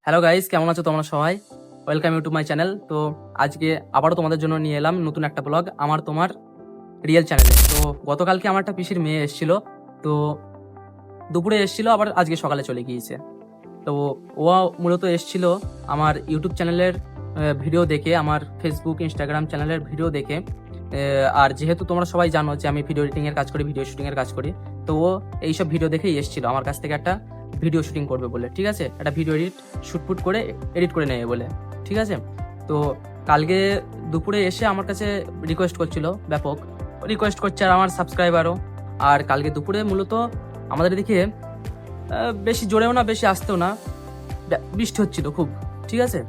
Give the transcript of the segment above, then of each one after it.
Hello guys, কেমন আছো তোমরা সবাই? Welcome you to my channel. তো আজকে আবারও তোমাদের জন্য নিয়ে এলাম নতুন একটা ব্লগ আমার তোমার রিয়েল চ্যানেলে। তো গতকালকে আমার একটা পিসির মেয়ে এসেছিল, তো দুপুরে এসেছিল, আবার আজকে সকালে চলে গিয়েছে। তো ও মূলত এসেছিল আমার ইউটিউব চ্যানেলের ভিডিও দেখে, আমার ফেসবুক ইনস্টাগ্রাম চ্যানেলের ভিডিও দেখে। আর যেহেতু তোমরা সবাই জানো যে আমি ভিডিও এডিটিংয়ের কাজ করি, ভিডিও শুটিংয়ের কাজ করি, তো ও এইসব ভিডিও দেখেই এসেছিল আমার কাছ থেকে একটা ভিডিও শুটিং করবে বলে। ঠিক আছে, একটা ভিডিও শুটপুট করে এডিট করে নেবে বলে। ঠিক আছে, তো কালকে দুপুরে এসে আমার কাছে রিকোয়েস্ট করছিল, ব্যাপক রিকোয়েস্ট করছে, আর আমার সাবস্ক্রাইবারও। আর কালকে দুপুরে মূলত আমাদের এদিকে বেশি জোরেও না বেশি আসতেও না, বৃষ্টি হচ্ছিল খুব। ঠিক আছে,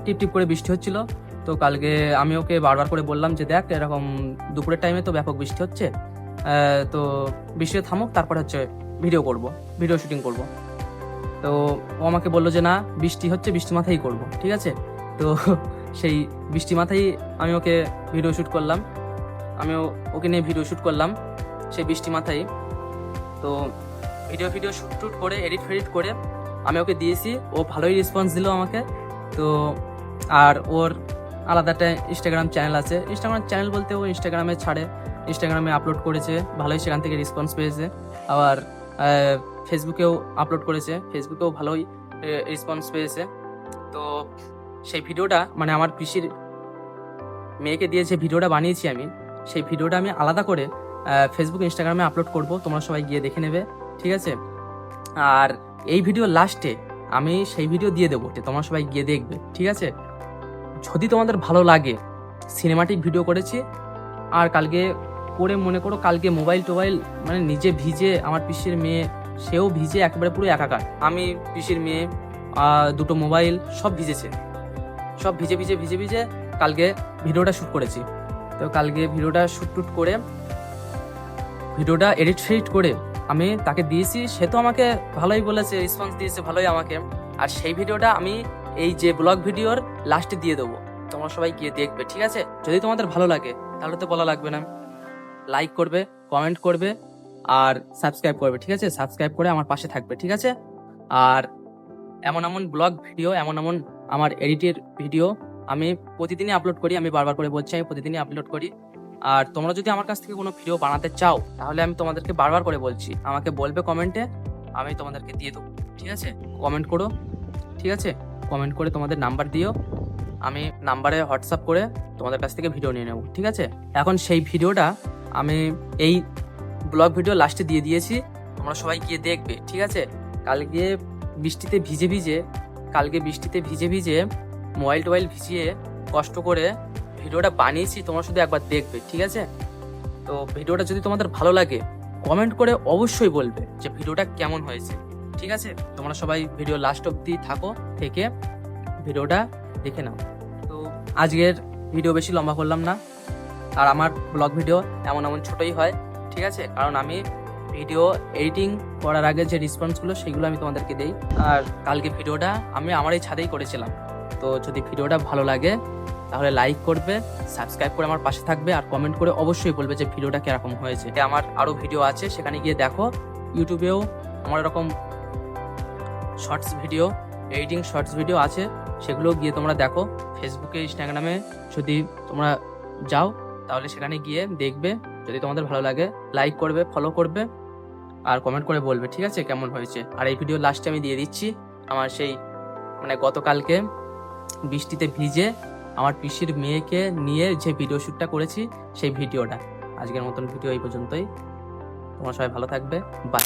টিপ টিপ করে বৃষ্টি হচ্ছিল। তো কালকে আমি ওকে বারবার করে বললাম যে দেখ, এরকম দুপুরের টাইমে তো ব্যাপক বৃষ্টি হচ্ছে, তো বৃষ্টি থামুক, তারপর হচ্ছে ভিডিও করব, ভিডিও শুটিং করব। তো ও আমাকে বললো যে না, বৃষ্টি হচ্ছে, বৃষ্টি মাথায় করব। ঠিক আছে, তো সেই বৃষ্টি মাথায় আমি ওকে ভিডিও শ্যুট করলাম, ওকে নিয়ে ভিডিও শ্যুট করলাম সেই বৃষ্টি মাথায়। তো ভিডিও শ্যুট করে এডিট করে আমি ওকে দিয়েছি, ও ভালোই রেসপন্স দিল আমাকে। তো আর ওর আলাদা একটা ইনস্টাগ্রাম চ্যানেল আছে, ইনস্টাগ্রাম চ্যানেল বলতে ও ইনস্টাগ্রামে ছাড়ে, ইনস্টাগ্রামে আপলোড করেছে, ভালোই সেখান থেকে রেসপন্স পেয়েছে। আবার ফেসবুকেও আপলোড করেছে, ফেসবুকেও ভালোই রেসপন্স পেয়েছে। তো সেই ভিডিওটা মানে আমার পিসির মেয়েকে দিয়ে যে ভিডিওটা বানিয়েছি আমি, সেই ভিডিওটা আমি আলাদা করে ফেসবুক ইনস্টাগ্রামে আপলোড করব, তোমরা সবাই গিয়ে দেখে নেবে। ঠিক আছে, আর এই ভিডিও লাস্টে আমি সেই ভিডিও দিয়ে দেবো, তোমরা সবাই গিয়ে দেখবে। ঠিক আছে, যদি তোমাদের ভালো লাগে, সিনেমাটিক ভিডিও করেছি। আর কালকে করে মনে করো কালকে মোবাইল টোবাইল মানে নিজে ভিজে, আমার পিসির মেয়ে সেও ভিজে, একেবারে পুরো একাকার। আমি পিসির মেয়ে দুটো মোবাইল সব ভিজেছে, সব ভিজে ভিজে ভিজে ভিজে কালকে ভিডিওটা শ্যুট করেছি। তো কালকে ভিডিওটা শ্যুট করে ভিডিওটা এডিট করে আমি তাকে দিয়েছি, সে তো আমাকে ভালোই বলেছে, রেসপন্স দিয়েছে ভালোই আমাকে। আর সেই ভিডিওটা আমি এই যে ব্লগ ভিডিওর লাস্টে দিয়ে দেবো, তোমরা সবাই গিয়ে দেখবে। ঠিক আছে, যদি তোমাদের ভালো লাগে তাহলে তো বলা লাগবে না, লাইক করবে, কমেন্ট করবে আর সাবস্ক্রাইব করবে। ঠিক আছে, সাবস্ক্রাইব করে আমার পাশে থাকবে। ঠিক আছে, আর এমন ব্লগ ভিডিও, এমন আমার এডিটের ভিডিও আমি প্রতিদিনই আপলোড করি। আমি বারবার করে বলছি, আমি প্রতিদিনই আপলোড করি। আর তোমরা যদি আমার কাছ থেকে কোনো ভিডিও বানাতে চাও, তাহলে আমি তোমাদেরকে বারবার করে বলছি, আমাকে বলবে কমেন্টে, আমি তোমাদেরকে দিয়ে দেবো। ঠিক আছে, কমেন্ট করো। ঠিক আছে, কমেন্ট করে তোমাদের নাম্বার দিও, আমি নাম্বারে হোয়াটসঅ্যাপ করে তোমাদের কাছ থেকে ভিডিও নিয়ে নেব। ঠিক আছে, এখন সেই ভিডিওটা আমি এই ব্লগ ভিডিও লাস্টে দিয়ে দিয়েছি, তোমরা সবাই গিয়ে দেখবে। ঠিক আছে, কালকে বৃষ্টিতে ভিজে ভিজে মোবাইল টোবাইল ভিজিয়ে কষ্ট করে ভিডিওটা বানিয়েছি, তোমরা শুধু একবার দেখবে। ঠিক আছে, তো ভিডিওটা যদি তোমাদের ভালো লাগে, কমেন্ট করে অবশ্যই বলবে যে ভিডিওটা কেমন হয়েছে। ঠিক আছে, তোমরা সবাই ভিডিও লাস্ট অবধি থেকে ভিডিওটা দেখে নাও। তো আজকের ভিডিও বেশি লম্বা করলাম না, আর আমার ব্লগ ভিডিও এমন ছোটই হয়। ঠিক আছে, কারণ আমি ভিডিও এডিটিং করার আগে যে রেসপন্সগুলো সেগুলো আমি তোমাদেরকে দেই। আর কালকে ভিডিওটা আমি আমার এই ছাদেই করেছিলাম। তো যদি ভিডিওটা ভালো লাগে তাহলে লাইক করবে, সাবস্ক্রাইব করে আমার পাশে থাকবে, আর কমেন্ট করে অবশ্যই বলবে যে ভিডিওটা কিরকম হয়েছে। আমার আরও ভিডিও আছে, সেখানে গিয়ে দেখো। ইউটিউবেও আমার এরকম shorts video, editing shorts video আছে, সেগুলো গিয়ে তোমরা দেখো। ফেসবুকে ইনস্টাগ্রামে যদি তোমরা যাও তাহলে সেখানে গিয়ে দেখবে। যদি তোমাদের ভালো লাগে লাইক করবে, ফলো করবে আর কমেন্ট করে বলবে। ঠিক আছে, কেমন হয়েছে। আর এই ভিডিও লাস্টে আমি দিয়ে দিচ্ছি আমার সেই মানে গতকালকে বৃষ্টিতে ভিজে আমার পিসির মেয়েকে নিয়ে যে ভিডিও শ্যুটটা করেছি সেই ভিডিওটা। আজকের মতন ভিডিও এই পর্যন্তই, তোমরা সবাই ভালো থাকবে, বাই।